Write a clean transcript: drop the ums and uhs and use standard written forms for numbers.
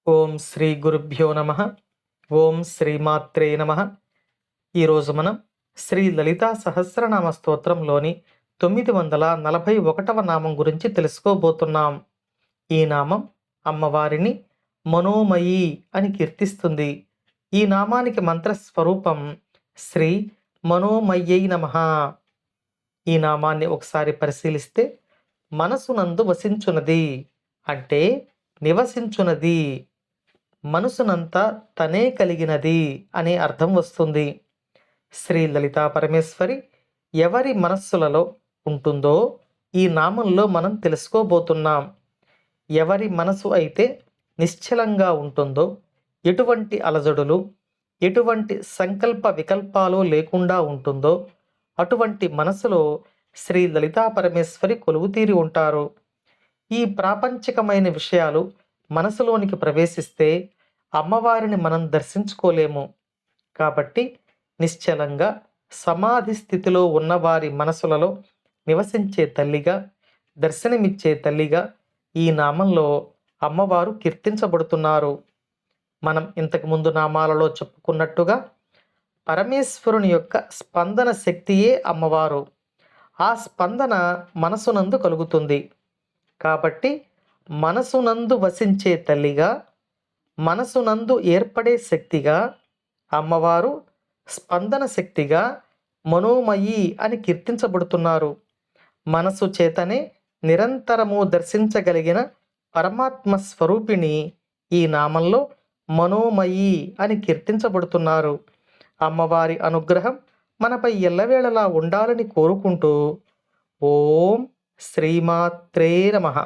ఓం శ్రీ గురుభ్యో నమ. ఓం శ్రీమాత్రే నమ. ఈరోజు మనం శ్రీ లలితా సహస్రనామ స్తోత్రంలోని 941వ నామం గురించి తెలుసుకోబోతున్నాం. ఈ నామం అమ్మవారిని మనోమయి అని కీర్తిస్తుంది. ఈ నామానికి మంత్రస్వరూపం శ్రీ మనోమయ్యై నమః. ఈ నామాన్ని ఒకసారి పరిశీలిస్తే మనసునందు వసించునది అంటే నివసించునది, మనసునంతా తనే కలిగినది అనే అర్థం వస్తుంది. శ్రీ లలితా పరమేశ్వరి ఎవరి మనస్సులలో ఉంటుందో ఈ నామంలో మనం తెలుసుకోబోతున్నాం. ఎవరి మనసు అయితే నిశ్చలంగా ఉంటుందో, ఎటువంటి అలజడులు, ఎటువంటి సంకల్ప వికల్పాలు లేకుండా ఉంటుందో అటువంటి మనసులో శ్రీ లలితా పరమేశ్వరి కొలువుతీరి ఉంటారు. ఈ ప్రాపంచికమైన విషయాలు మనసులోనికి ప్రవేశిస్తే అమ్మవారిని మనం దర్శించుకోలేము. కాబట్టి నిశ్చలంగా సమాధి స్థితిలో ఉన్నవారి మనసులలో నివసించే తల్లిగా, దర్శనమిచ్చే తల్లిగా ఈ నామంలో అమ్మవారు కీర్తించబడుతున్నారు. మనం ఇంతకుముందు నామాలలో చెప్పుకున్నట్టుగా పరమేశ్వరుని యొక్క స్పందన శక్తియే అమ్మవారు. ఆ స్పందన మనసునందు కలుగుతుంది. కాబట్టి మనసునందు వసించే తల్లిగా, మనసునందు ఏర్పడే శక్తిగా అమ్మవారు స్పందన శక్తిగా మనోమయి అని కీర్తించబడుతున్నారు. మనసు చేతనే నిరంతరము దర్శించగలిగిన పరమాత్మ స్వరూపిణి ఈ నామంలో మనోమయి అని కీర్తించబడుతున్నారు. అమ్మవారి అనుగ్రహం మనపై ఎల్లవేళలా ఉండాలని కోరుకుంటూ ఓం శ్రీమాత్రే నమః.